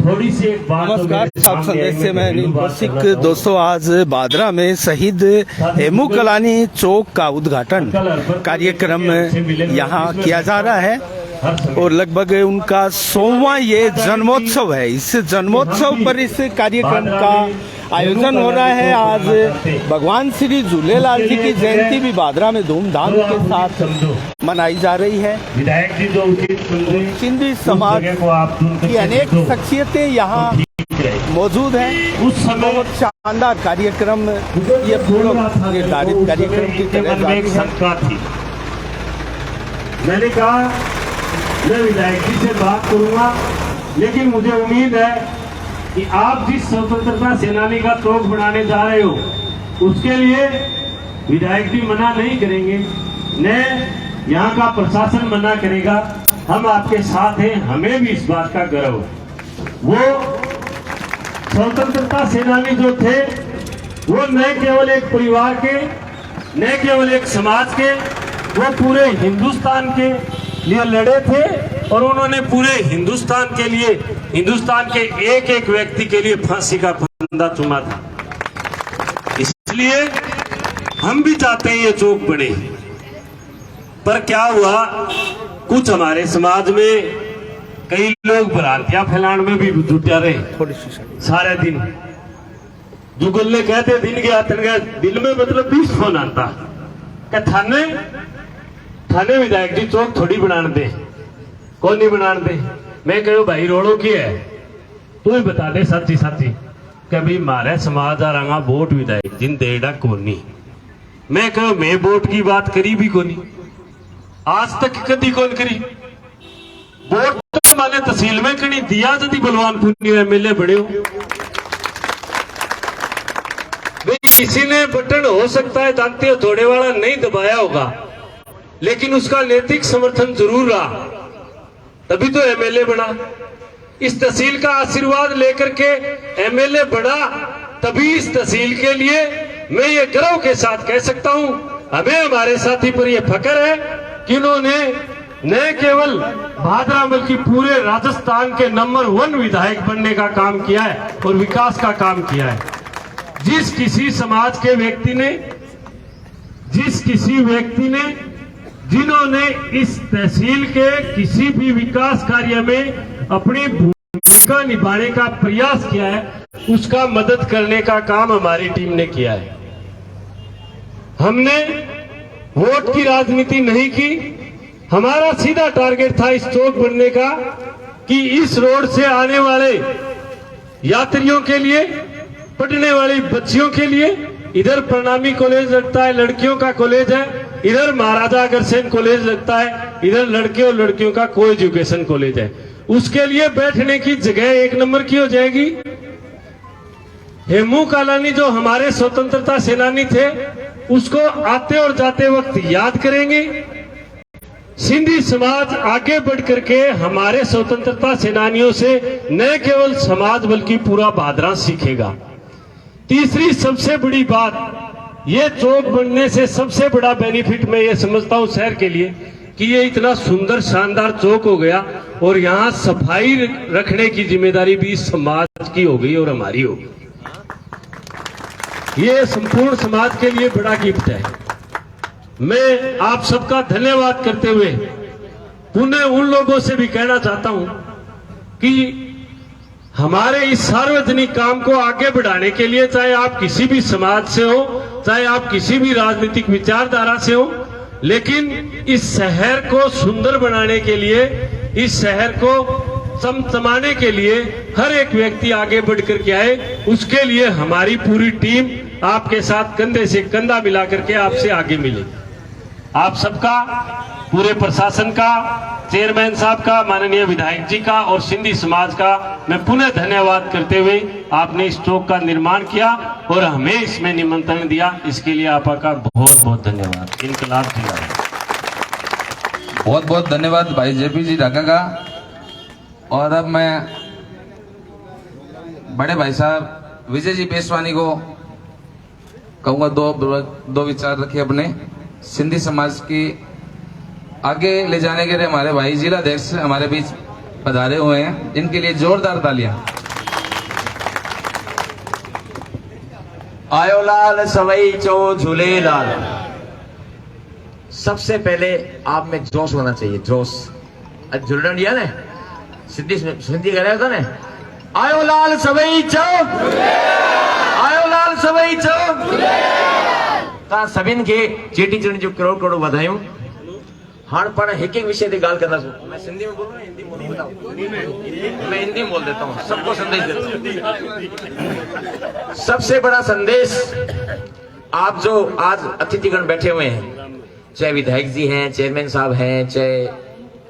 थोड़ी सी एक बात। नमस्कार, आप संदेश से मैं अनिल बसिक। दोस्तों, आज बादरा में शहीद हेमू कलानी चौक का उद्घाटन कार्यक्रम यहाँ किया जा रहा है और लगभग उनका 100वां ये जन्मोत्सव है। इस जन्मोत्सव पर इस कार्यक्रम का आयोजन हो रहा है। आज भगवान श्री झूलेलाल जी की जयंती भी बादरा में धूमधाम के साथ मनाई जा रही है। विधायक जी जो उचित सिंधी समाज की अनेक शख्सियतें यहाँ मौजूद हैं। उस समय बहुत शानदार कार्यक्रम ये पूर्व निर्धारित कार्यक्रम की तरह एक संख्या थी। मैंने कहा मैं विधायक जी से बात करूंगा, लेकिन मुझे उम्मीद है कि आप जिस स्वतंत्रता सेनानी का चौक बनाने जा रहे हो उसके लिए विधायक जी मना नहीं करेंगे, न यहाँ का प्रशासन मना करेगा। हम आपके साथ हैं, हमें भी इस बात का गर्व है। वो स्वतंत्रता सेनानी जो थे वो न केवल एक परिवार के, न केवल एक समाज के, वो पूरे हिंदुस्तान के लिए लड़े थे और उन्होंने पूरे हिंदुस्तान के लिए, हिंदुस्तान के एक एक व्यक्ति के लिए फांसी का फंदा चुमा था। इसलिए हम भी चाहते हैं ये चौक बने। पर क्या हुआ, कुछ हमारे समाज में कई लोग भ्रांतियां फैलाने में भी जुटा रहे। सारे दिन जुगल कहते दिन गया दिल में मतलब 20 फोन आता थाने विधायक जी चौक थोड़ी बनाने दे, कौन नहीं बनाने दे। मैं कहो भाई रोड़ो की है, तू ही बता दे सच्ची सच्ची कभी मारे समाज आ रहा वोट विधायक जिन देड़ा कोनी। मैं कहो मैं वोट की बात करी भी कोनी, आज तक कदी कौन करी। वोट तो माने तहसील में कहीं दिया जदी बलवान पुन्नी एमएलए बड़े हो। किसी ने बटन हो सकता है जानते हो थोड़े वाला नहीं दबाया होगा, लेकिन उसका नैतिक समर्थन जरूर रहा, तभी तो एमएलए बना। इस तहसील का आशीर्वाद लेकर के एमएलए बना, तभी इस तहसील के लिए मैं ये गर्व के साथ कह सकता हूं, हमें हमारे साथी पर यह फख्र है कि उन्होंने न केवल भादरा बल्कि पूरे राजस्थान के नंबर 1 विधायक बनने का काम किया है और विकास का काम किया है। जिस किसी समाज के व्यक्ति ने, जिन्होंने इस तहसील के किसी भी विकास कार्य में अपनी भूमिका निभाने का प्रयास किया है, उसका मदद करने का काम हमारी टीम ने किया है। हमने वोट की राजनीति नहीं की। हमारा सीधा टारगेट था इस चौक बनने का कि इस रोड से आने वाले यात्रियों के लिए, पढ़ने वाली बच्चियों के लिए, इधर प्रणामी कॉलेज लगता है, लड़कियों का कॉलेज है, इधर महाराजा अग्रसेन कॉलेज लगता है, इधर लड़के और लड़कियों का को एजुकेशन कॉलेज है, उसके लिए बैठने की जगह 1 नंबर की हो जाएगी। हेमू कालानी जो हमारे स्वतंत्रता सेनानी थे उसको आते और जाते वक्त याद करेंगे। सिंधी समाज आगे बढ़ करके हमारे स्वतंत्रता सेनानियों से न केवल समाज बल्कि पूरा बादरा सीखेगा। तीसरी सबसे बड़ी बात, ये चौक बनने से सबसे बड़ा बेनिफिट मैं ये समझता हूं शहर के लिए कि ये इतना सुंदर शानदार चौक हो गया और यहाँ सफाई रखने की जिम्मेदारी भी समाज की हो गई और हमारी हो गई। ये संपूर्ण समाज के लिए बड़ा गिफ्ट है। मैं आप सबका धन्यवाद करते हुए पुनः उन लोगों से भी कहना चाहता हूं कि हमारे इस सार्वजनिक काम को आगे बढ़ाने के लिए, चाहे आप किसी भी समाज से हो, चाहे आप किसी भी राजनीतिक विचारधारा से हो, लेकिन इस शहर को सुंदर बनाने के लिए, इस शहर को चमचमाने के लिए हर एक व्यक्ति आगे बढ़ करके आए, उसके लिए हमारी पूरी टीम आपके साथ कंधे से कंधा मिला करके आपसे आगे मिले। आप सबका, पूरे प्रशासन का, चेयरमैन साहब का, माननीय विधायक जी का और सिंधी समाज का मैं पुनः धन्यवाद करते हुए आपने इस चौक का निर्माण किया और हमें इसमें निमंत्रण दिया, इसके लिए आपका बहुत बहुत धन्यवाद। इनकलाब जिंदाबाद। बहुत बहुत धन्यवाद भाई जेपी जी ढाका का। और अब मैं बड़े भाई साहब विजय जी पेशवानी को कहूँगा दो विचार रखिए अपने सिंधी समाज की आगे ले जाने के लिए। हमारे भाई जिला अध्यक्ष हमारे बीच पधारे हुए हैं, इनके लिए जोरदार तालियां। आयो लाल सवई चो झूलेलाल। सबसे पहले आप में जोश होना चाहिए, जोश। झूलन दिया ने सिद्धि सिंधी कह रहे ने, आयो लाल सवई चो, आयो लाल सवई चो। ता सभिन के चेटी चंड जो करोड़ करोड़ बधायूं। हाण पण एक एक विषय की गाल करना चाहूं। मैं सिंधी में बोलूं, हिंदी में बताओ? मैं हिंदी में बोल देता हूं, सबको संदेश देता हूं। सबसे बड़ा संदेश, आप जो आज अतिथिगण बैठे हुए हैं, चाहे विधायक जी हैं, चेयरमैन साहब हैं, चाहे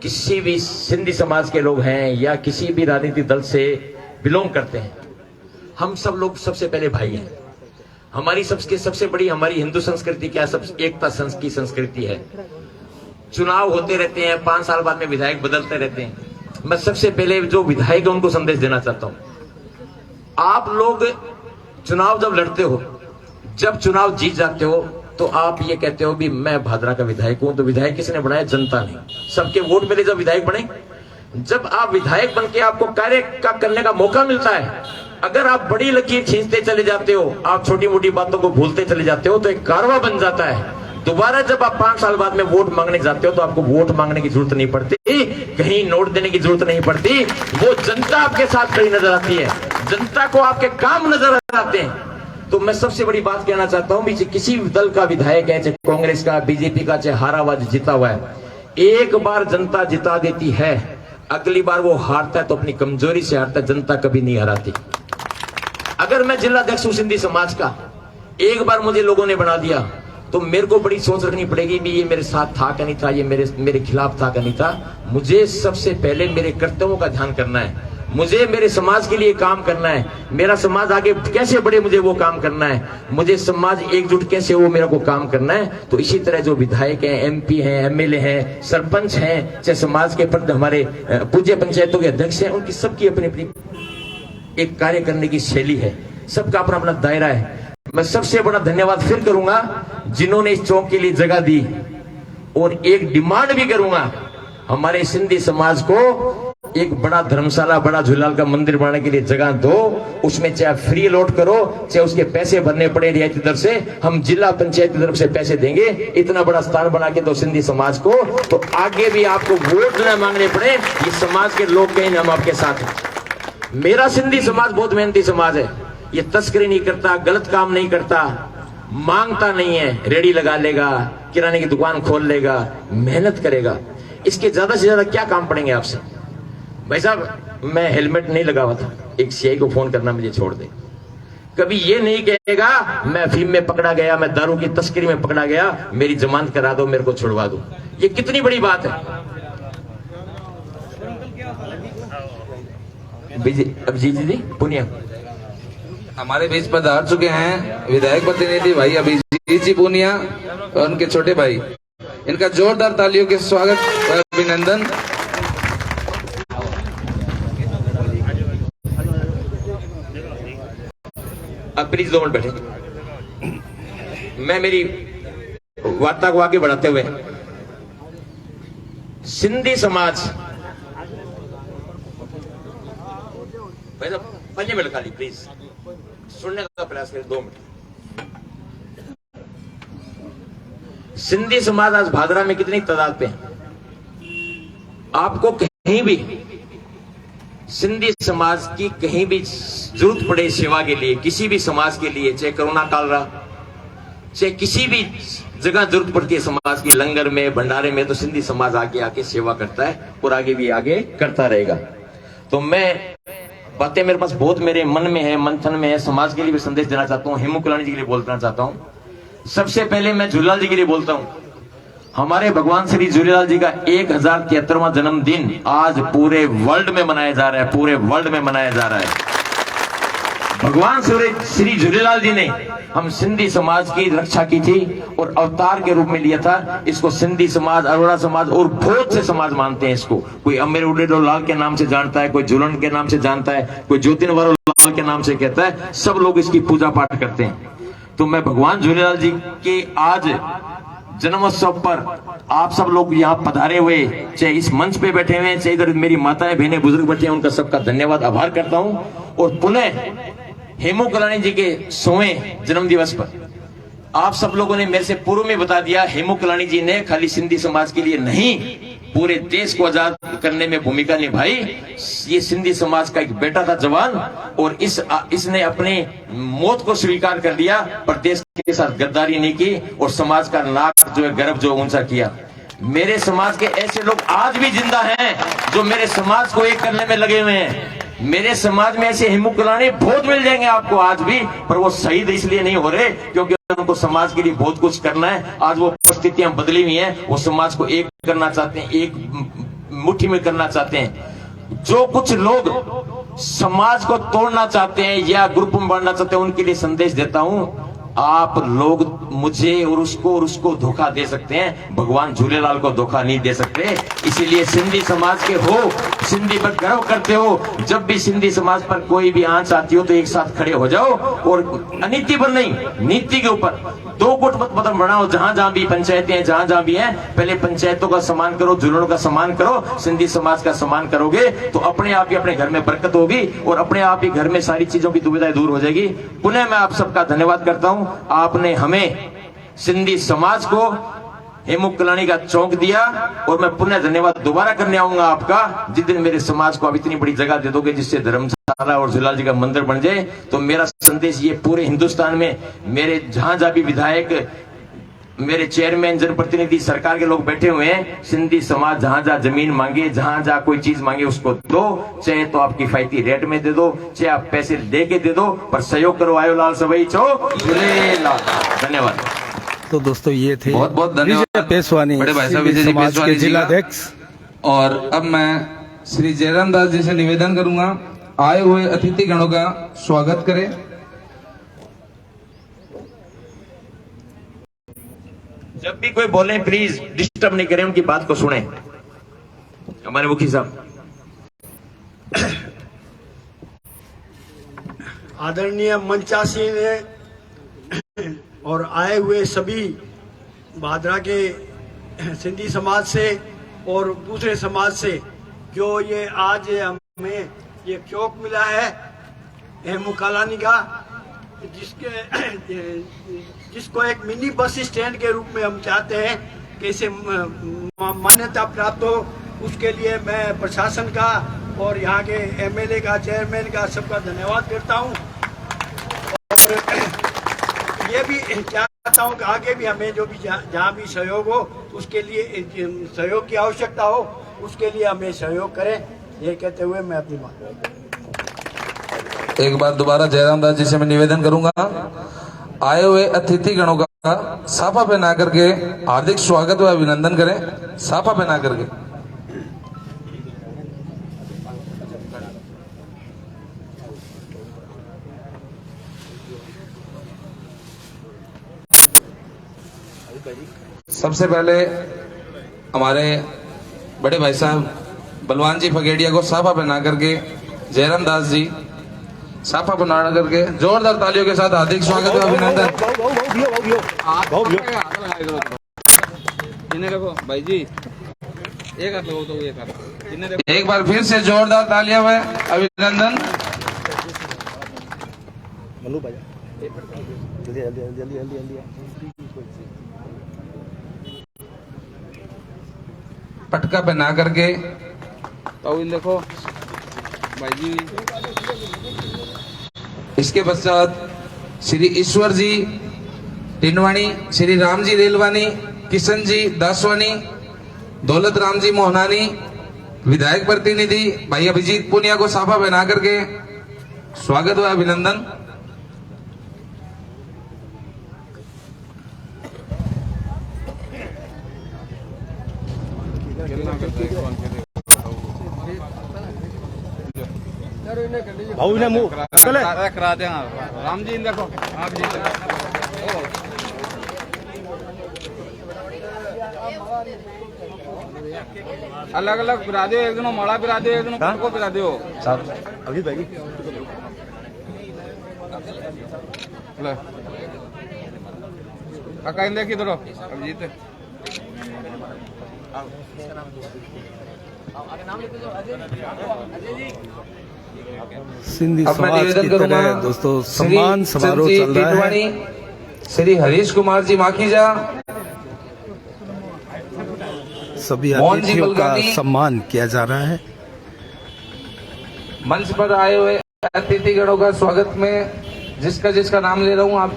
किसी भी सिंधी समाज के लोग हैं या किसी भी राजनीतिक दल से बिलोंग करते हैं, हम सब लोग सबसे पहले भाई हैं। हमारी सबसे बड़ी हमारी हिंदू संस्कृति क्या, सब एकता की संस्कृति है। चुनाव होते रहते हैं, 5 साल बाद में विधायक बदलते रहते हैं। मैं सबसे पहले जो विधायक है उनको संदेश देना चाहता हूं। आप लोग चुनाव जब लड़ते हो, जब चुनाव जीत जाते हो, तो आप ये कहते हो भी मैं भादरा का विधायक हूं। तो विधायक किसने बनाया? जनता ने। सबके वोट मिले जब विधायक बने। जब आप विधायक बनके आपको कार्य का करने का मौका मिलता है, अगर आप बड़ी लकीर खींचते चले जाते हो, आप छोटी मोटी बातों को भूलते चले जाते हो, तो एक कारवा बन जाता है। दोबारा जब आप 5 साल बाद में वोट मांगने जाते हो, तो आपको वोट मांगने की जरूरत नहीं पड़ती, कहीं नोट देने की जरूरत नहीं पड़ती। वो जनता आपके साथ खड़ी नजर आती है, जनता को आपके काम नजर आते हैं। तो मैं सबसे बड़ी बात कहना चाहता हूं, किसी भी दल का विधायक है, चाहे कांग्रेस का, बीजेपी का, चाहे हारा हुआ जीता हुआ है, एक बार जनता जिता देती है, अगली बार वो हारता है तो अपनी कमजोरी से हारता है, जनता कभी नहीं हराती। अगर मैं जिला अध्यक्ष हूं सिंधी समाज का, एक बार मुझे लोगों ने बना दिया, तो मेरे को बड़ी सोच रखनी पड़ेगी भी ये मेरे साथ था कि नहीं था, ये मेरे खिलाफ था कि नहीं था। मुझे सबसे पहले मेरे कर्तव्यों का ध्यान करना है, मुझे मेरे समाज के लिए काम करना है, मेरा समाज आगे कैसे बढ़े मुझे वो काम करना है, मुझे समाज एकजुट कैसे हो मेरा को काम करना है। तो इसी तरह जो विधायक हैं, एमपी हैं, एमएलए हैं, सरपंच हैं, चाहे समाज के प्रति हमारे पूज्य पंचायतों के अध्यक्ष हैं, उनकी सबकी अपनी अपनी एक कार्य करने की शैली है, सबका अपना अपना दायरा है। मैं सबसे बड़ा धन्यवाद फिर करूंगा जिन्होंने इस चौक के लिए जगह दी, और एक डिमांड भी करूंगा, हमारे सिंधी समाज को एक बड़ा धर्मशाला, बड़ा झूलेलाल का मंदिर बनाने के लिए जगह दो। उसमें चाहे फ्री अलॉट करो, चाहे उसके पैसे भरने पड़े रियायती दर से, हम जिला पंचायत की तरफ से पैसे देंगे। इतना बड़ा स्थान बना के दो सिंधी समाज को, तो आगे भी आपको वोट न मांगने पड़े, ये समाज के लोग कहें हम आपके साथ हैं। मेरा सिंधी समाज बहुत मेहनती समाज है, ये तस्करी नहीं करता, गलत काम नहीं करता, मांगता नहीं है, रेडी लगा लेगा, किराने की दुकान खोल लेगा, मेहनत करेगा। इसके ज्यादा से ज्यादा क्या काम पड़ेंगे आपसे? भाई साहब, मैं हेलमेट नहीं लगा हुआ था, एक सीआई को फोन करना मुझे छोड़ दे। कभी ये नहीं कहेगा मैं अफीम में पकड़ा गया, मैं दारू की तस्करी में पकड़ा गया, मेरी जमानत करा दो, मेरे को छुड़वा दो। ये कितनी बड़ी बात है। अभिजीत जी पुनिया हमारे बीच पधार चुके हैं विधायक प्रतिनिधि भाई अभिजीत जी पूनिया और उनके छोटे भाई। इनका जोरदार तालियों के स्वागत और अभिनंदन। अब प्लीज 2 मिनट बैठे। मैं मेरी वार्ता को आगे बढ़ाते हुए, सिंधी समाज, भाई साहब 5 मिनट खाली प्लीज सुनने का प्रयास करें, 2 मिनट। सिंधी समाज आज भादरा में कितनी तादाद पे है? आपको कहीं भी सिंधी समाज की कहीं भी जरूरत पड़े सेवा के लिए, किसी भी समाज के लिए, चाहे कोरोना काल रहा, चाहे किसी भी जगह जरूरत पड़ती है समाज की, लंगर में, भंडारे में, तो सिंधी समाज आगे आके सेवा करता है और आगे भी आगे करता रहेगा। तो मैं बातें मेरे पास बहुत मेरे मन में है, मंथन में है, समाज के लिए भी संदेश देना चाहता हूँ, हेमू कलानी जी के लिए बोलना चाहता हूँ। सबसे पहले मैं झूलेलाल जी के लिए बोलता हूँ। हमारे भगवान श्री झूलेलाल जी का 1073वां जन्मदिन आज पूरे वर्ल्ड में मनाया जा रहा है, पूरे वर्ल्ड में मनाया जा रहा है। भगवान श्री झूलेलाल जी ने हम सिंधी समाज की रक्षा की थी और अवतार के रूप में लिया था। इसको सिंधी समाज, अरोड़ा समाज और बहुत से समाज मानते हैं इसको। कोई अमीर उडेडो लाल के नाम से जानता है, कोई झूलन के नाम से जानता है, कोई ज्योतिन वारो लाल के नाम से कहता है। सब लोग इसकी पूजा पाठ करते हैं। तो मैं भगवान झूलेलाल जी के आज जन्मोत्सव पर आप सब लोग यहाँ पधारे हुए, चाहे इस मंच पे बैठे हुए, चाहे इधर मेरी माताएं, बहनें, बुजुर्ग बैठे हैं, उनका सबका धन्यवाद, आभार करता हूं। और पुनः हेमू कलानी जी के 100वें जन्म दिवस पर आप सब लोगों ने मेरे से पूर्व में बता दिया, हेमू कलानी जी ने खाली सिंधी समाज के लिए नहीं, पूरे देश को आजाद करने में भूमिका निभाई। ये सिंधी समाज का एक बेटा था जवान, और इसने अपने मौत को स्वीकार कर लिया, पर देश के साथ गद्दारी नहीं की और समाज का नाक जो है गर्व जो ऊंचा किया। मेरे समाज के ऐसे लोग आज भी जिंदा हैं जो मेरे समाज को एक करने में लगे हुए हैं। मेरे समाज में ऐसे हेमू कलानी बहुत मिल जाएंगे आपको आज भी, पर वो शहीद इसलिए नहीं हो रहे क्योंकि उनको समाज के लिए बहुत कुछ करना है। आज वो परिस्थितियां बदली हुई हैं, वो समाज को एक करना चाहते हैं, एक मुट्ठी में करना चाहते हैं। जो कुछ लोग समाज को तोड़ना चाहते हैं या ग्रुप में बांटना चाहते हैं, उनके लिए संदेश देता हूं, आप लोग मुझे और उसको धोखा दे सकते हैं, भगवान झूलेलाल को धोखा नहीं दे सकते। इसीलिए सिंधी समाज के हो, सिंधी पर गर्व करते हो, जब भी सिंधी समाज पर कोई भी आंच आती हो तो एक साथ खड़े हो जाओ, और अनीति पर नहीं, नीति के ऊपर दो गुट मत बनाओ। जहां जहां भी पंचायतें हैं, जहां जहां भी हैं, पहले पंचायतों का सम्मान करो, जुलूनों का सम्मान करो। सिंधी समाज का सम्मान करोगे तो अपने आप ही अपने घर में बरकत होगी और अपने आप ही घर में सारी चीजों की दुविधाएं दूर हो जाएगी। पुनः मैं आप सबका धन्यवाद करता हूं, आपने हमें सिंधी समाज को हेमू कलानी का चौक दिया, और मैं पुनः धन्यवाद दोबारा करने आऊंगा आपका जिस दिन मेरे समाज को आप इतनी बड़ी जगह दे दोगे जिससे धर्मशाला और झूलेलाल जी का मंदिर बन जाए। तो मेरा संदेश ये पूरे हिंदुस्तान में मेरे जहां जहां भी विधायक, मेरे चेयरमैन, जनप्रतिनिधि, सरकार के लोग बैठे हुए हैं, सिंधी समाज जहां जहां जमीन मांगे, जहां जहां कोई चीज मांगे उसको दो, चाहे तो आप किफायती रेट में दे दो, चाहे आप पैसे दे के दे दो, पर सहयोग करो। आयो लाल सवई चौक झूलेलाल। धन्यवाद। तो दोस्तों ये थे बहुत बहुत धन्यवाद पेशवानी, बड़े भाई साहब सिंधी विजय समाज पेशवानी के जी का। जिलाध्यक्ष। और अब मैं श्री जयराम दास जी से निवेदन करूंगा, आए हुए अतिथि गणों का स्वागत करें। जब भी कोई बोले प्लीज डिस्टर्ब नहीं करें, उनकी बात को सुने। हमारे मुखी साहब। आदरणीय मंचासी ने और आए हुए सभी भादरा के सिंधी समाज से और दूसरे समाज से, जो ये आज हमें ये चौक मिला है हेमू कलानी का, जिसको एक मिनी बस स्टैंड के रूप में हम चाहते हैं कि इसे मान्यता प्राप्त हो। उसके लिए मैं प्रशासन का और यहाँ के एमएलए का, चेयरमैन का, सबका धन्यवाद करता हूँ। और ये भी चाहता हूँ कि आगे भी हमें जो भी जहाँ भी सहयोग हो, उसके लिए सहयोग की आवश्यकता हो, उसके लिए हमें सहयोग करें। ये कहते हुए मैं अपनी बात एक बार दोबारा जयराम दास जी से मैं निवेदन करूंगा, आए हुए अतिथि गणों का साफा पहना करके हार्दिक स्वागत व अभिनंदन करें। साफा पहना करके सबसे पहले हमारे बड़े भाई साहब बलवान जी फगेड़िया को साफा पहना करके, जयराम दास जी साफा बना करके जोरदार तालियों के साथ हार्दिक स्वागत और अभिनंदन। भाई जी एक बार फिर से जोरदार तालियां व अभिनंदन। पटका पहना करके तो देखो भाई जी। इसके पश्चात श्री ईश्वर जी टिनवाणी, श्री राम जी रेलवानी, किशन जी दासवानी, दौलत राम जी मोहनानी, विधायक प्रतिनिधि भाई अभिजीत पुनिया को साफा पहना करके स्वागत व अभिनंदन। भाऊ ने मुंह करा देंगे राम जी देखो आप जी अलग अलग पिरा दो, एक दिन माड़ा पिरा दो, एक दिन को पिरा दो। अभी भाई काका इन देखी इधर अभिजीत सिंधी अब मैं समाज निवेदन की करूंगा तरह दोस्तों श्री सम्मान समारोह चंद्रजी चल रहा है। टिटवाणी, श्री हरीश कुमार जी माखीजा, सभी मोहन जी अतिथियों का बलगानी। सम्मान किया जा रहा है। मंच पर आए हुए अतिथिगणों का स्वागत में जिसका जिसका नाम ले रहा हूं आप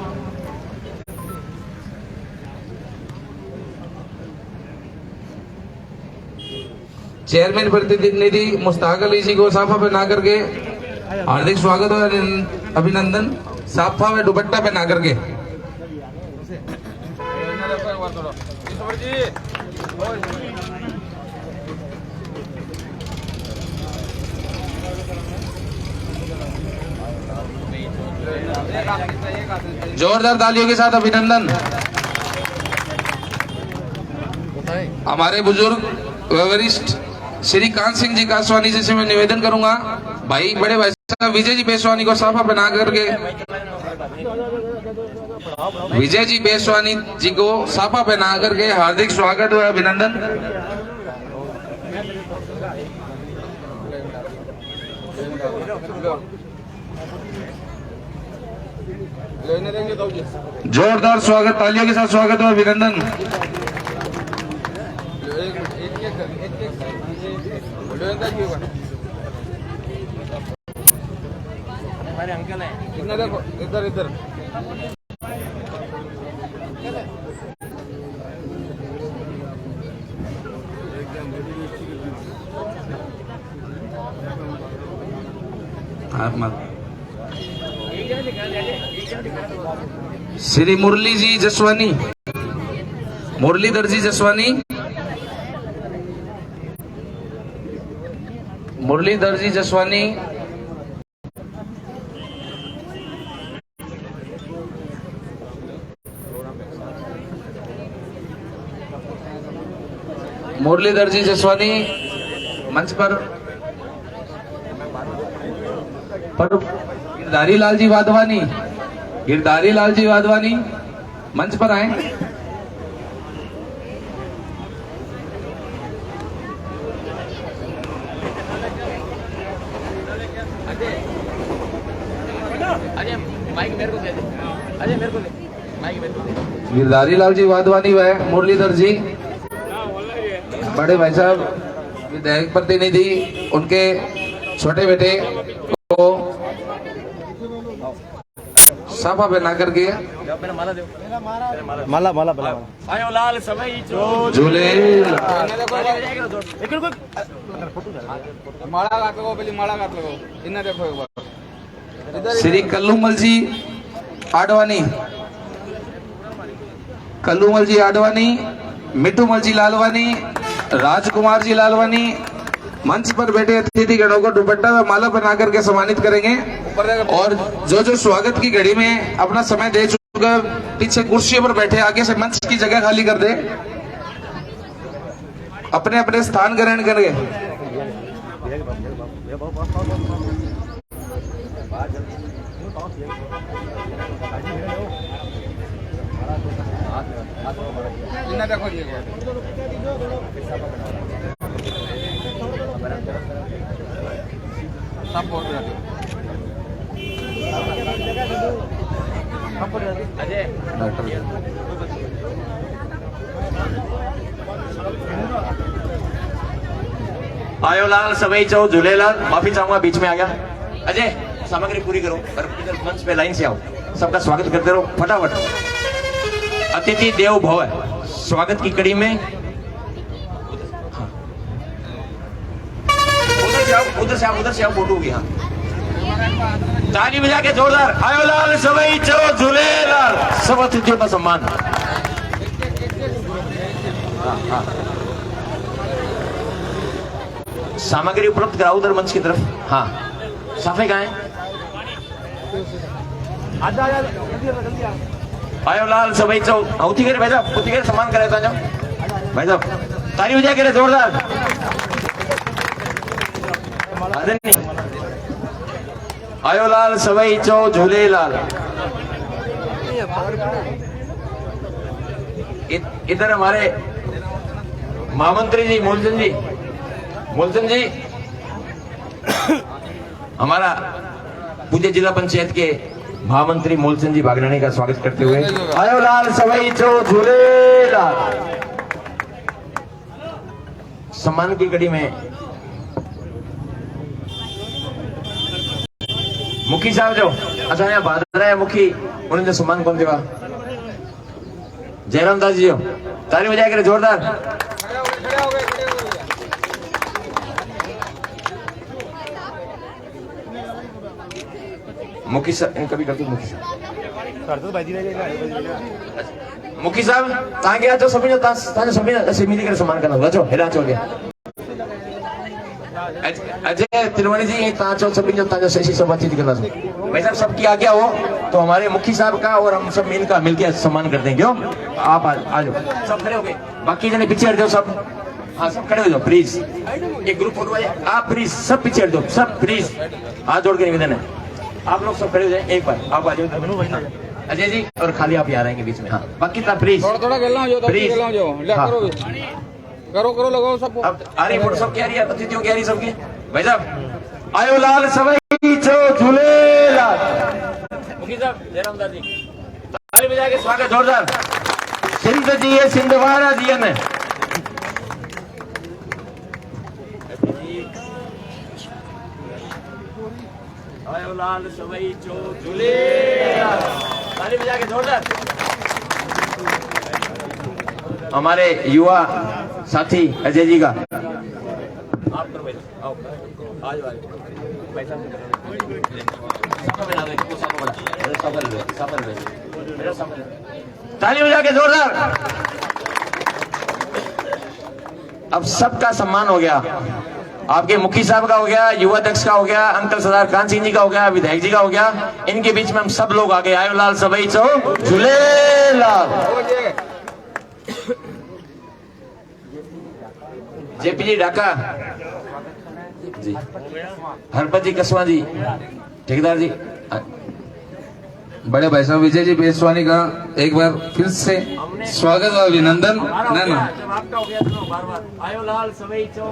चेयरमैन प्रतिनिधि मुश्ताक अली जी को साफा पहना करके हार्दिक स्वागत और अभिनंदन। साफा में दुपट्टा पहना करके इन्हें देखो एक बार थोड़ा ईश्वर जी जोरदार तालियों के साथ अभिनंदन। हमारे बुजुर्ग व वरिष्ठ श्री कांत सिंह जी कासवानी जी से मैं निवेदन करूंगा, भाई बड़े भाई साहब विजय जी बेसवानी को साफा बना करके विजय जी बेसवानी जी को साफा पहना करके हार्दिक स्वागत व अभिनंदन। इन्हें देंगे दो जी जोरदार स्वागत, तालियों के साथ स्वागत व अभिनंदन। इन्हें देखो इधर इधर श्री मुरली जी जसवानी, मुरलीधर जी जसवानी, मुरलीधर जी जसवानी, मुरलीधर जी जसवानी मंच पर गिरधारी लाल जी वाधवानी, गिरधारी लाल जी वाधवानी मंच पर आए। गिरधारी लाल जी वाधवानी व मुरलीधर जी बड़े भाई साहब विधायक प्रतिनिधि उनके छोटे बेटे को साफा पहना करके माला माला बना आयो लाल सभई चो झूले माला घात लगो पहले माला घात लगो इन्हें देखो एक बार इधर श्री कल्लूमल जी आडवाणी, कल्लूमल जी आडवाणी, मिठूमल जी लालवानी, राजकुमार जी लालवानी मंच पर बैठे अतिथिगणों को दुपट्टा व माला बना करके सम्मानित करेंगे। और जो जो स्वागत की घड़ी में अपना समय दे चुका पीछे कुर्सियों पर बैठे आगे से मंच की जगह खाली कर दे, अपने अपने स्थान ग्रहण करेंगे। इन्हें देखो जी एक बार सब बोल रहे आयो लाल सभई चो झूलेलाल। माफी चाहूंगा बीच में आ गया। अजय सामग्री पूरी करो और इधर मंच पे लाइन से आओ, सबका स्वागत करते रहो फटाफट। अतिथि देव भव है स्वागत की कड़ी में। हाँ। उधर से आओ उधर से आओ फोटो होगी। हाँ ताली बजा के जोरदार। आयो लाल सभई चो झूलेलाल। सब अतिथियों का सम्मान। हाँ हाँ सामग्री उपलब्ध कराओ उधर मंच की तरफ। हाँ साफे कहाँ है? आयो लाल सभई चो उठी करे भाई साहब, उठी करे सम्मान करे था जाओ भाई साहब। ताली बजा के जोरदार। अरे नहीं आयो लाल सभई चो झूलेलाल। इधर हमारे महामंत्री जी मूलचंद जी, मूलचंद जी हमारा पूज्य जिला पंचायत के महामंत्री मूलचंद जी भागरानी का स्वागत करते हुए आयो लाल सवई चो झूलेलाल। सम्मान की कड़ी में मुखी साहब जो असांजा भादरा है मुखी उन्हें जो सम्मान कौन देवा जयराम दास जी ताली बजाए करे जोरदार। मुखी साहब कभी करते मुखी साहब तव्हां के अचो सभिनी जो तव्हांजो सभिनी असीं मिली करे सम्मान कंदा अचो हेॾां अचो अॻियां। अजय तिरवानी जी तव्हां अचो सभिनी जो तव्हांजो शेषी सब बातचीत कंदासीं। भाई साहब सबकी आज्ञा हो तो हमारे मुखी साहब का और हम सब इनका मिलकर सम्मान करते हैं। क्यों आप आ जाओ सब खड़े हो गए बाकी जने पीछे हट जाओ सब। हाँ सब खड़े हो जाओ प्लीज एक ग्रुप फोटो है आप प्लीज सब पीछे हट जाओ सब प्लीज हाथ जोड़ के निवेदन है आप लोग सब खड़े हो जाए एक बार आप आ जाओ अजय जी और खाली आप यहाँ रहेंगे बीच में। हाँ बाकी था प्लीज थोड़ा खेलना हो प्लीज करो करो लगाओ सबको। अब आ रही फोटो सब क्या रही है अतिथियों की आ रही सबकी। भाई साहब आयो लाल सवई चो झूलेलाल। मुखी साहब जयराम दास जी ताली बजा के स्वागत जोरदार। सिंध जी है सिंधवारा जी ने आयो लाल सवई चो झूलेलाल। ताली बजा के जोरदार। हमारे युवा साथी अजय जी का आप करो भाई आओ आज पैसा ताली बजा के जोरदार। अब सबका सम्मान हो गया आपके मुखी साहब का हो गया युवा अध्यक्ष का हो गया अंकल सरदार कान सिंह जी का हो गया विधायक जी का हो गया। इनके बीच में हम सब लोग आ गए। आयो लाल सवई चो झूलेलाल। जेपी जी ढाका जी हरपत जी कसवा जी ठेकेदार जी बड़े भाई साहब विजय जी बेसवानी का एक बार फिर से स्वागत और अभिनंदन। ना आपका हो गया बार बार आयो लाल सवई चो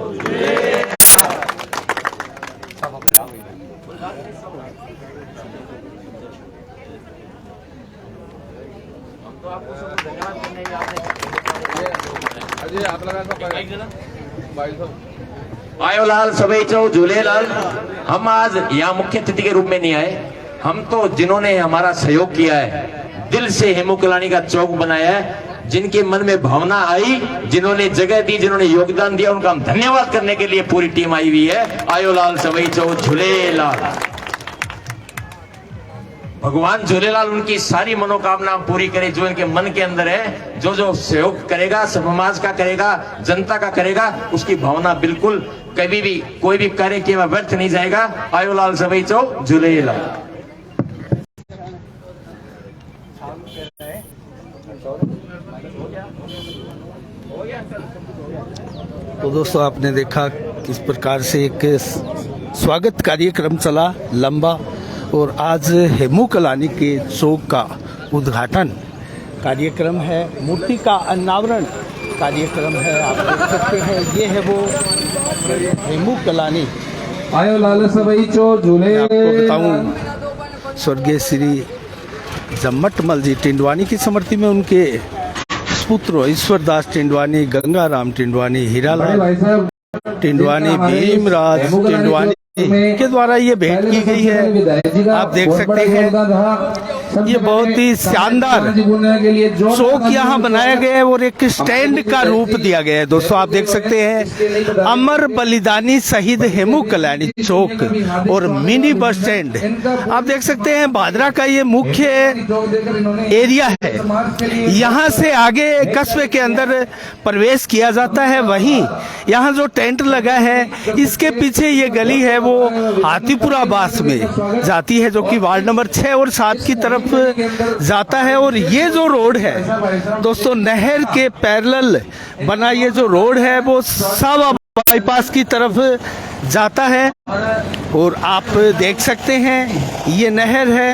तो आपको सब धन्यवाद करने अजय आप लगा सब आयो लाल सवई चो झूलेलाल। हम आज यहाँ मुख्य अतिथि के रूप में नहीं आए हम तो जिन्होंने हमारा सहयोग किया है दिल से हेमू कलानी का चौक बनाया है जिनके मन में भावना आई जिन्होंने जगह दी जिन्होंने योगदान दिया उनका हम धन्यवाद करने के लिए पूरी टीम आई हुई है। आयो लाल सवई चो झूलेलाल। भगवान झूलेलाल उनकी सारी मनोकामना पूरी करे जो इनके मन के अंदर है। जो जो सहयोग करेगा समाज का करेगा जनता का करेगा उसकी भावना बिल्कुल कभी भी कोई भी कार्य किया व्यर्थ नहीं जाएगा। आयो लाल सवई चो झूलेलाल। तो दोस्तों आपने देखा किस प्रकार से एक स्वागत कार्यक्रम चला लंबा और आज हेमू कलानी के चौक का उद्घाटन कार्यक्रम है मूर्ति का अनावरण कार्यक्रम है। आप देख सकते हैं ये है वो हेमू कलानी। आयो लाल सवई चो झूले। आपको बताऊं स्वर्गीय श्री जम्मटमल जी टिंडवानी की स्मृति में उनके पुत्र ईश्वरदास टिंडवानी गंगाराम टिंडवानी हीरालाल टिंडवानी भीमराज टिंडवानी के द्वारा ये भेंट की गई है। आप देख सकते हैं ये बहुत ही शानदार चौक यहाँ बनाया गया है और एक स्टैंड का रूप दिया गया है। दोस्तों आप देख सकते हैं अमर बलिदानी शहीद हेमू कलानी चौक और मिनी बस स्टैंड आप देख सकते हैं भादरा का ये मुख्य एरिया है। यहाँ से आगे कस्बे के अंदर प्रवेश किया जाता है। वहीं यहाँ जो टेंट लगा है इसके पीछे ये गली है वो हाथीपुरा बास में जाती है जो कि वार्ड नंबर 6 और 7 की तरफ जाता है। और ये जो रोड है दोस्तों नहर के पैरेलल बना ये जो रोड है वो सावा बाईपास की तरफ जाता है। और आप देख सकते हैं ये नहर है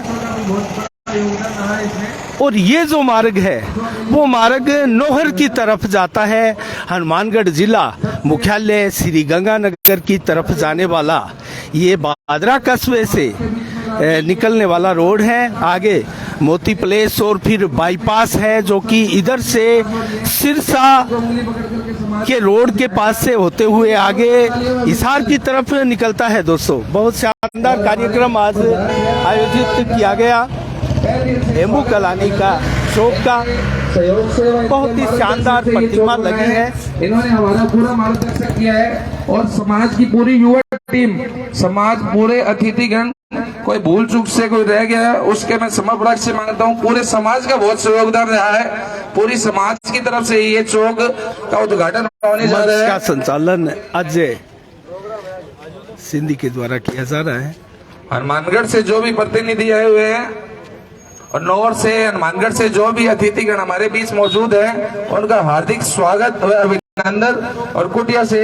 और ये जो मार्ग है वो मार्ग नोहर की तरफ जाता है। हनुमानगढ़ जिला मुख्यालय श्री गंगानगर की तरफ जाने वाला ये बादरा कस्बे से निकलने वाला रोड है। आगे मोती प्लेस और फिर बाईपास है जो कि इधर से सिरसा के रोड के पास से होते हुए आगे हिसार की तरफ निकलता है। दोस्तों, बहुत शानदार कार्यक्रम आज आयोजित किया गया। हेमू कलानी का चौक का बहुत ही शानदार प्रतिमा लगी है। इन्होंने हमारा पूरा मार्गदर्शन किया है और समाज की पूरी युवा टीम, समाज पूरे अतिथिगण, कोई भूल चूक से कोई रह गया उसके मैं समर्पण से मांगता हूँ। पूरे समाज का बहुत योगदान रहा है। पूरी समाज की तरफ से ये चौक का उद्घाटन होने जा रहा है। का संचालन अजय सिंधी के द्वारा किया जा रहा है। हनुमानगढ़ से जो भी प्रतिनिधि आए हुए हैं और नौर से, हनुमानगढ़ से जो भी अतिथिगण हमारे बीच मौजूद हैं, उनका हार्दिक स्वागत और अभिनंदन। और कुटिया से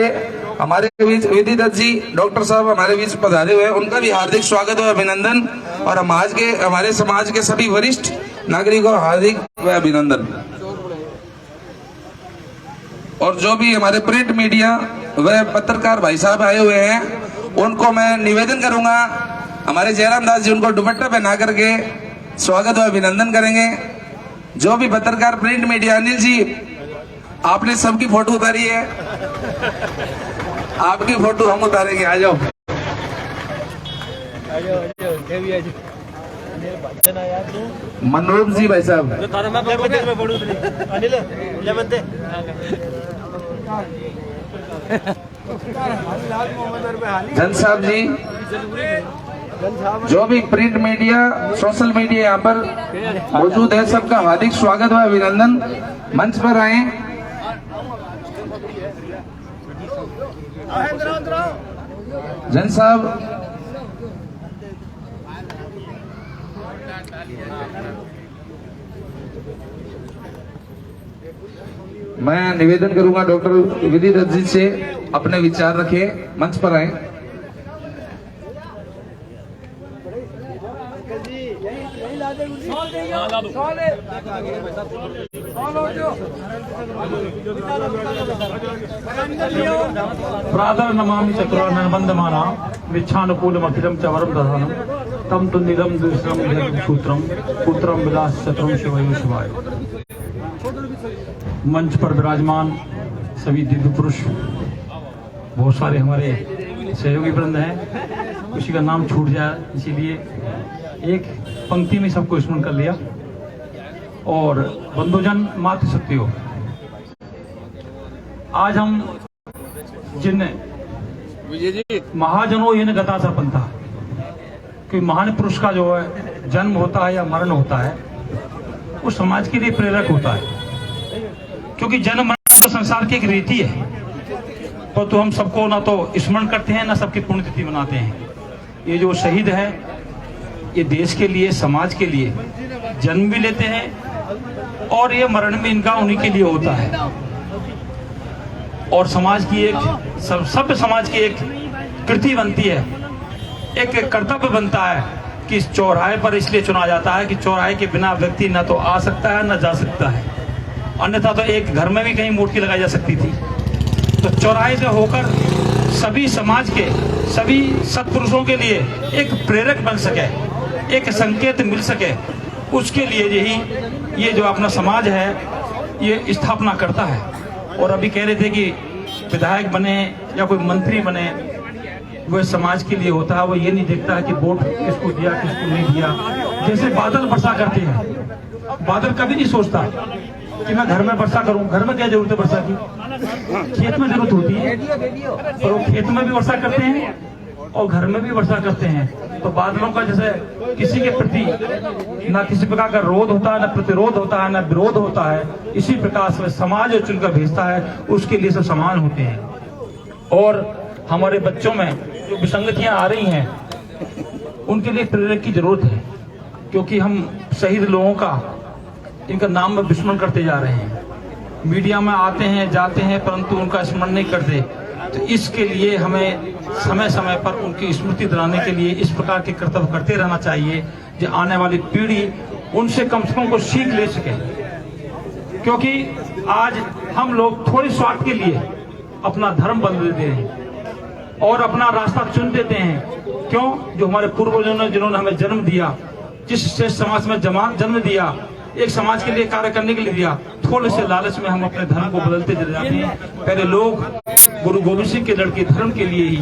हमारे बीच विधिदत्त जी डॉक्टर साहब हमारे बीच पधारे हुए हैं, उनका भी हार्दिक स्वागत और अभिनंदन। और हमारे समाज के सभी वरिष्ठ नागरिकों का हार्दिक अभिनंदन। और जो भी हमारे प्रिंट मीडिया व पत्रकार भाई साहब आए हुए हैं, उनको मैं निवेदन करूंगा, हमारे जयराम दास जी उनको दुपट्टा पहना करके स्वागत और अभिनंदन करेंगे। जो भी पत्रकार प्रिंट मीडिया, अनिल जी आपने सबकी फोटो उतारी है, आपकी फोटो हम उतारेंगे। आ जाओ। मनोज जी भाई साहब, जन साहब जी, जो भी प्रिंट मीडिया सोशल मीडिया यहाँ पर मौजूद है, सबका हार्दिक स्वागत और अभिनंदन। मंच पर आए। जन साहब, मैं निवेदन करूंगा डॉक्टर विधिदत्त जी से अपने विचार रखें। मंच पर आए। प्रातः नमामि चक्रानबंधमाना विच्छानुकूलम अखिलम च वरम दधानम तम तुंदिदम दुष्टम सूत्रम पुत्रम विलास चत्रम शिवाय शिवाय। मंच पर विराजमान सभी दिव्य पुरुष, बहुत सारे हमारे सहयोगी वृंद हैं, किसी का नाम छूट जाए इसीलिए एक पंक्ति में सबको स्मरण कर लिया। और बंधुजन मातृशक्तियों, आज हम जिन महाजनों इन गता सा पंथा, कि महान पुरुष का जो है जन्म होता है या मरण होता है वो समाज के लिए प्रेरक होता है, क्योंकि जन्म मरण तो संसार की एक रीति है। तो हम सबको ना तो स्मरण करते हैं ना सबकी पुण्यतिथि मनाते हैं। ये जो शहीद है ये देश के लिए, समाज के लिए जन्म भी लेते हैं और ये मरण भी इनका उन्हीं के लिए होता है। और समाज की एक सभ्य समाज की एक कृति बनती है, एक कर्तव्य बनता है कि इस चौराहे पर इसलिए चुना जाता है कि चौराहे के बिना व्यक्ति न तो आ सकता है न जा सकता है, अन्यथा तो एक घर में भी कहीं मूर्ति लगाई जा सकती थी। तो चौराहे से होकर सभी समाज के सभी सत्पुरुषों के लिए एक प्रेरक बन सके, एक संकेत मिल सके, उसके लिए यही ये जो अपना समाज है ये स्थापना करता है। और अभी कह रहे थे कि विधायक बने या कोई मंत्री बने वह समाज के लिए होता है, वो ये नहीं देखता है कि वोट किसको दिया किसको नहीं दिया। जैसे बादल वर्षा करते हैं, बादल कभी नहीं सोचता कि मैं घर में वर्षा करूं, घर में क्या जरूरत है वर्षा की, खेत में जरूरत होती है, पर वो खेत में भी वर्षा करते हैं और घर में भी वर्षा करते हैं। तो बादलों का जैसे किसी के प्रति ना किसी प्रकार का रोध होता है, ना प्रतिरोध होता है, ना विरोध होता है, इसी प्रकार से समाज जो चुनकर भेजता है उसके लिए सब समान होते हैं। और हमारे बच्चों में जो विसंगतियां आ रही हैं उनके लिए प्रेरक की जरूरत है, क्योंकि हम शहीद लोगों का इनका नाम में विस्मरण करते जा रहे हैं। मीडिया में आते हैं जाते हैं परंतु उनका स्मरण नहीं करते। तो इसके लिए हमें समय समय पर उनकी स्मृति दिलाने के लिए इस प्रकार के कर्तव्य करते रहना चाहिए जो आने वाली पीढ़ी उनसे कम से कम कुछ सीख ले सके, क्योंकि आज हम लोग थोड़ी स्वार्थ के लिए अपना धर्म बदल देते हैं और अपना रास्ता चुन देते हैं। क्यों? जो हमारे पूर्वजों ने, जिन्होंने हमें जन्म दिया, जिस श्रेष्ठ समाज में जन्म दिया, एक समाज के लिए कार्य करने के लिए दिया, थोड़े से लालच में हम अपने धर्म को बदलते चले जाते हैं। पहले लोग गुरु गोविंद सिंह के लड़के धर्म के लिए ही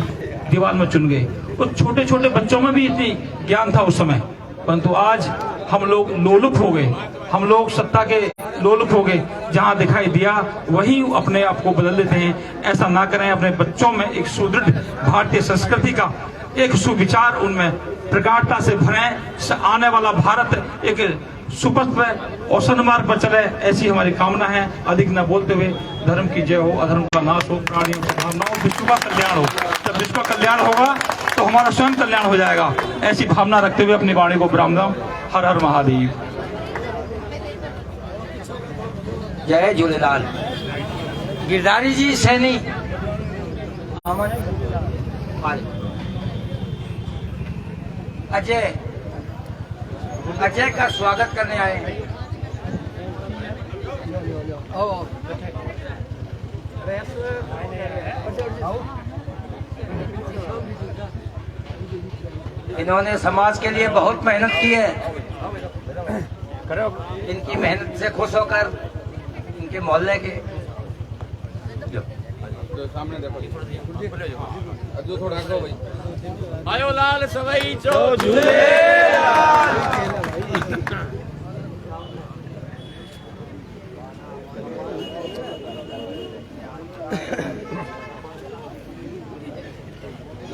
दीवार में चुन गए। तो छोटे छोटे बच्चों में भी इतनी ज्ञान था उस समय, परंतु आज हम लोग लोलुप हो गए, हम लोग सत्ता के लोलुप हो गए। जहां दिखाई दिया वही अपने आप को बदल देते हैं। ऐसा ना करें, अपने बच्चों में एक सुदृढ़ भारतीय संस्कृति का एक सुविचार उनमें प्रगाढ़ता से भरें। आने वाला भारत एक सुपथ पर और सन्मार्ग पर चले, ऐसी हमारी कामना है। अधिक न बोलते हुए, धर्म की जय हो, अधर्म का नाश हो, प्राणियों की भावना हो, विश्व का कल्याण हो। जब विश्व का कल्याण होगा तो हमारा स्वयं कल्याण हो जाएगा। ऐसी भावना रखते हुए अपनी वाणी को विराम दूं। हर हर महादेव। जय झूलेलाल। गिरधारी जी सैनी अजय का स्वागत करने आए हैं। इन्होंने समाज के लिए बहुत मेहनत की है। इनकी मेहनत से खुश होकर इनके मोहल्ले के सामने देखो, जो थोड़ा आगे भाई। आयो लाल सवई चो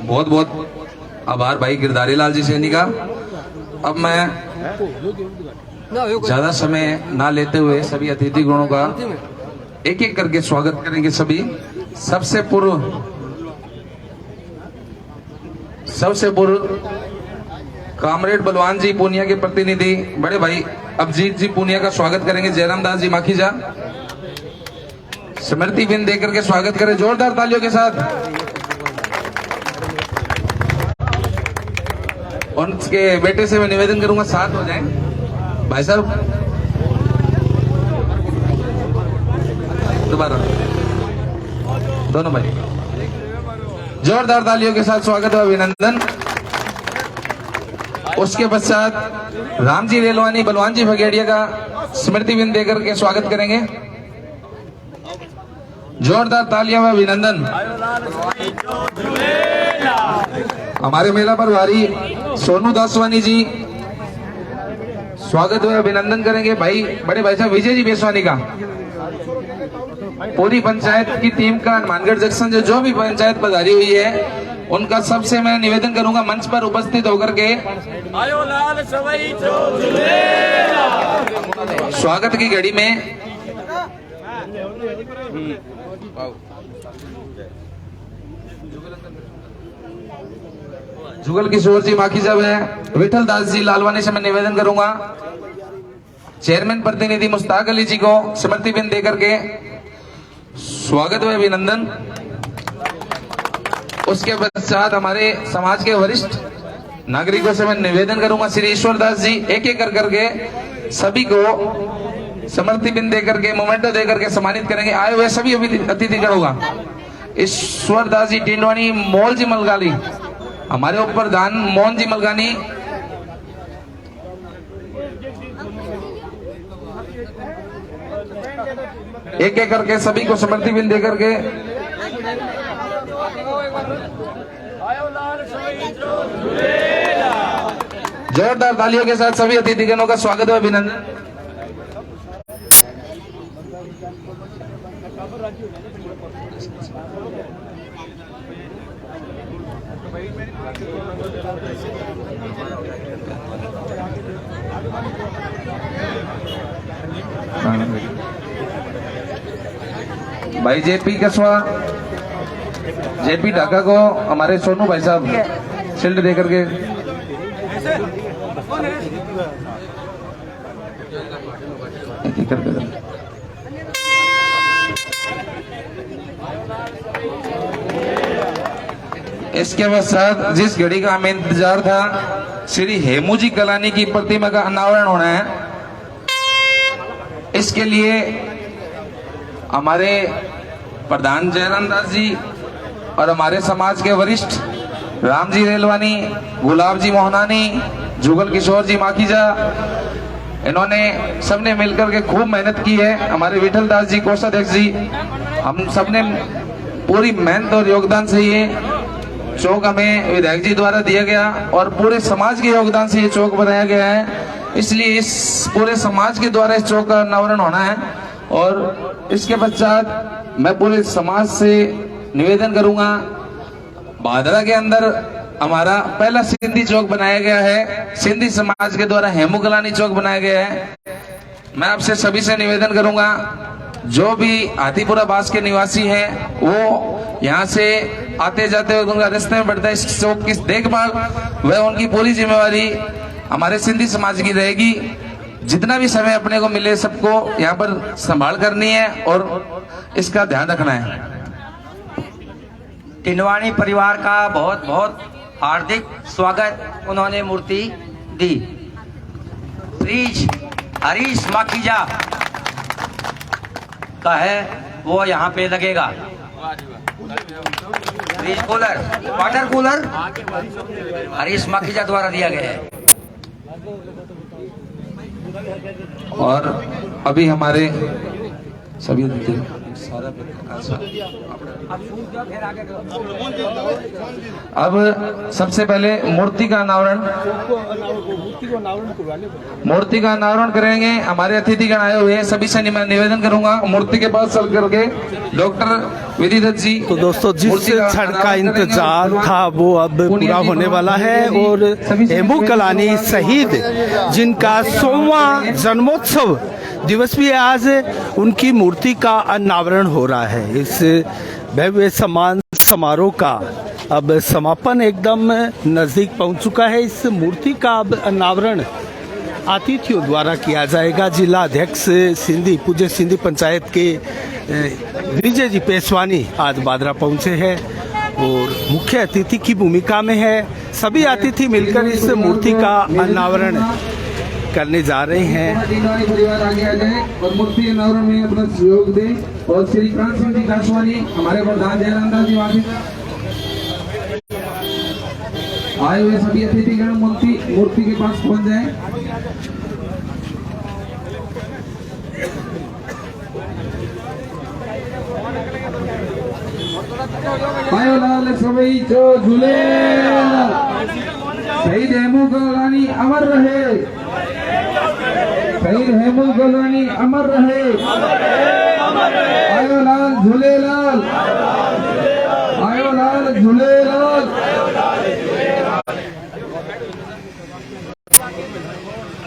बहुत बहुत आभार भाई गिरधारी लाल जी सैनी का। अब मैं ज्यादा समय ना लेते हुए सभी अतिथि गणों का एक एक करके स्वागत करेंगे। सभी सबसे पूर्व कामरेड बलवान जी पूनिया के प्रतिनिधि बड़े भाई अभिजीत जी पूनिया का स्वागत करेंगे। जयराम दास जी माखीजा स्मृति बिंद देकर के स्वागत करें जोरदार तालियों के साथ। उनके बेटे से मैं निवेदन करूंगा साथ हो जाएं भाई साहब। दोबारा दोनों भाई जोरदार तालियों के साथ स्वागत है, अभिनंदन। उसके पश्चात रामजी रेलवानी बलवान जी भगेड़िया का स्मृति बिंद देकर के स्वागत करेंगे। जोरदार तालियां व अभिनंदन। हमारे मेला पर भारी सोनू दासवानी जी स्वागत हुए, अभिनंदन करेंगे। भाई बड़े भाई साहब विजय जी बेसवानी का, पूरी पंचायत की टीम का, हनुमानगढ़ जंक्शन जो भी पंचायत पधारी हुई है उनका सबसे मैं निवेदन करूंगा मंच पर उपस्थित होकर के आयो लाल सवई चो स्वागत की घड़ी में जुगल किशोर जी माखी साहब है, विठल दास जी लालवानी से मैं निवेदन करूंगा चेयरमैन प्रतिनिधि मुश्ताक अली जी को स्मृति बिंद देकर के स्वागत है, अभिनंदन। उसके पश्चात हमारे समाज के वरिष्ठ नागरिकों से मैं निवेदन करूंगा श्री ईश्वर दास जी एक एक करके सभी को स्मृति बिंद देकर के मोमेंटो देकर के सम्मानित करेंगे। आए हुए सभी अतिथिगण होगा। ईश्वर दास जी टिंडवानी, मोल जी मलगाली, हमारे उप प्रधान मोहन जी मलगानी, एक एक करके सभी को स्मृति बिंद देकर के जोरदार तालियों के साथ सभी अतिथिगणों का स्वागत है, अभिनंदन। भाई जेपी कसवा, जेपी ढाका को हमारे सोनू भाई साहब शील्ड देकर के इसके पश्चात जिस घड़ी का हमें इंतजार था, श्री हेमू जी कलानी की प्रतिमा का अनावरण होना है। इसके लिए हमारे प्रधान जयराम दास जी और हमारे समाज के वरिष्ठ राम जी रेलवानी, गुलाब जी मोहनानी, जुगल किशोर जी माखीजा, इन्होंने सबने मिलकर के खूब मेहनत की है। हमारे विठल दास जी कोषाध्यक्ष जी, हम सबने पूरी मेहनत और योगदान से ये चौक हमें विधायक जी द्वारा दिया गया और पूरे समाज के योगदान से ये चौक बनाया गया है। इसलिए इस पूरे समाज के द्वारा इस चौक का अनावरण होना है। और इसके पश्चात मैं पूरे समाज से निवेदन करूंगा, भादरा के अंदर हमारा पहला सिंधी चौक बनाया गया है, सिंधी समाज के द्वारा हेमू कलानी चौक बनाया गया है। मैं आपसे सभी से निवेदन करूंगा, जो भी हाथीपुरा बास के निवासी हैं वो यहाँ से आते जाते हुए उनका रास्ते में बढ़ता है, इस चौक की देखभाल वह उनकी पूरी जिम्मेवारी हमारे सिंधी समाज की रहेगी। जितना भी समय अपने को मिले सबको यहाँ पर संभाल करनी है और इसका ध्यान रखना है। टिनवाणी परिवार का बहुत बहुत हार्दिक स्वागत। उन्होंने मूर्ति दी। फ्रिज हरीश माखीजा का है, वो यहाँ पे लगेगा। Fridge cooler, water cooler Harish Makhija द्वारा दिया गया है। और अभी हमारे सभी अब सबसे पहले मूर्ति का अनावरण करेंगे। हमारे अतिथिगण आए हुए हैं, सभी से मैं निवेदन करूंगा मूर्ति के पास चल करके डॉक्टर विधिदत्त जी। तो दोस्तों, जिस क्षण का इंतजार था वो अब पूरा होने वाला है और हेमू कलानी शहीद जिनका 100वां जन्मोत्सव दिवस भी आज उनकी मूर्ति का अनावरण हो रहा है। इस भव्य सम्मान समारोह का अब समापन एकदम नजदीक पहुंच चुका है। इस मूर्ति का अब अनावरण अतिथियों द्वारा किया जाएगा। जिला अध्यक्ष सिंधी पूज्य सिंधी पंचायत के विजय जी पेशवानी आज बादरा पहुंचे हैं और मुख्य अतिथि की भूमिका में है। सभी अतिथि मिलकर इस मूर्ति का अनावरण करने जा रहे हैं। परिवार आगे आ जाए और मूर्ति अनावरण में अपना सहयोग दें। और श्री कांत सिंह जी कासवानी, हमारे प्रधान जयराम दास जी आए हुए सभी अतिथिगण मूर्ति के पास पहुंच जाएं। आयो लाल सवई जो झूले, शहीद हेमू कलानी अमर रहे, शहीद हेमू कलानी अमर रहे। आयो लाल झूलेलाल, आयो लाल झूलेलाल।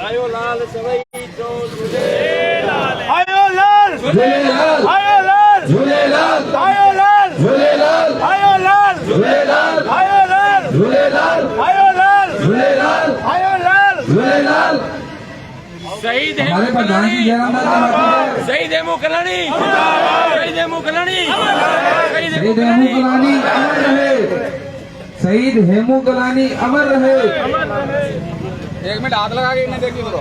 आयो लाल सवई जो झूलेलाल, आयो लाल झूलेलाल, आयो लाल झूलेलाल, आयो लाल झूलेलाल, आयो लाल झूलेलाल, आयो लाल झूलेलाल, आयो लाल झूलेलाल, आयो लाल झूलेलाल। शहीद हमारे प्रधान जी जयराम दास जी, शहीद हेमू कलानी, शहीद हेमू कलानी, शहीद हेमू कलानी अमर रहे, शहीद हेमू कलानी अमर रहे। 1 मिनट हाथ लगा के इन्हें देखिए ब्रो।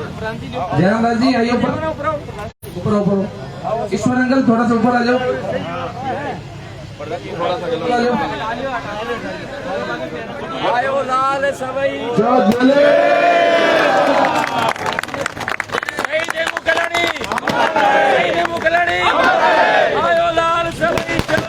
जयराम दास जी आइए ऊपर ऊपर। ईश्वर अंकल थोड़ा सा ऊपर आ जाओ, आ जाओ। आयो लाल सवई जो झूले, शहीद हेमू कलानी, शहीद हेमू कलानी, आयो लाल सवई जो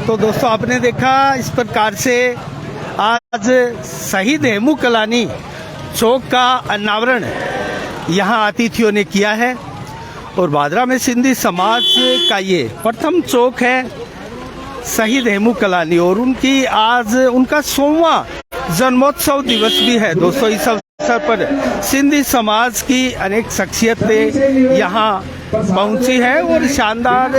तो दोस्तों, आपने देखा इस प्रकार से आज शहीद हेमू कलानी चौक का अनावरण यहाँ अतिथियों ने किया है और बादरा में सिंधी समाज का ये प्रथम चौक है शहीद हेमू कलानी और उनकी आज उनका 100वां जन्मोत्सव दिवस भी है दोस्तों। इस अवसर पर सिंधी समाज की अनेक शख्सियतें यहाँ पहुंची है और शानदार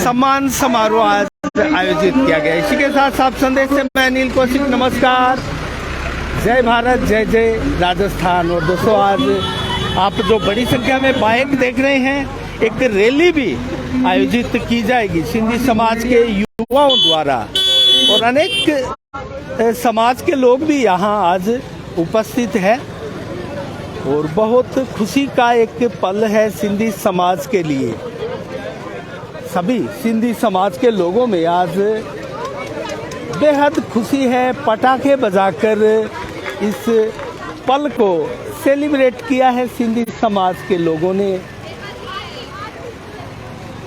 सम्मान समारोह आज आयोजित किया गया। इसी के साथ आप संदेश से मैं अनिल कौशिक, नमस्कार, जय भारत, जय जय राजस्थान। और दोस्तों आज आप जो बड़ी संख्या में बाइक देख रहे हैं, एक रैली भी आयोजित की जाएगी सिंधी समाज के युवाओं द्वारा और अनेक समाज के लोग भी यहाँ आज उपस्थित है और बहुत खुशी का एक पल है सिंधी समाज के लिए। सभी सिंधी समाज के लोगों में आज बेहद खुशी है। पटाखे बजाकर इस पल को सेलिब्रेट किया है सिंधी समाज के लोगों ने।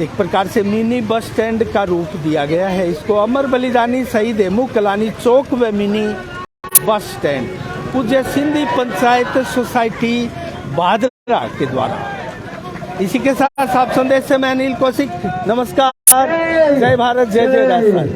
एक प्रकार से मिनी बस स्टैंड का रूप दिया गया है इसको। अमर बलिदानी शहीद हेमू कलानी चौक व मिनी बस स्टैंड पूज्य सिंधी पंचायत सोसाइटी भादरा के द्वारा। इसी के साथ आप संदेश से मैं अनिल कौशिक, नमस्कार, जय भारत, जय जय राजस्थान।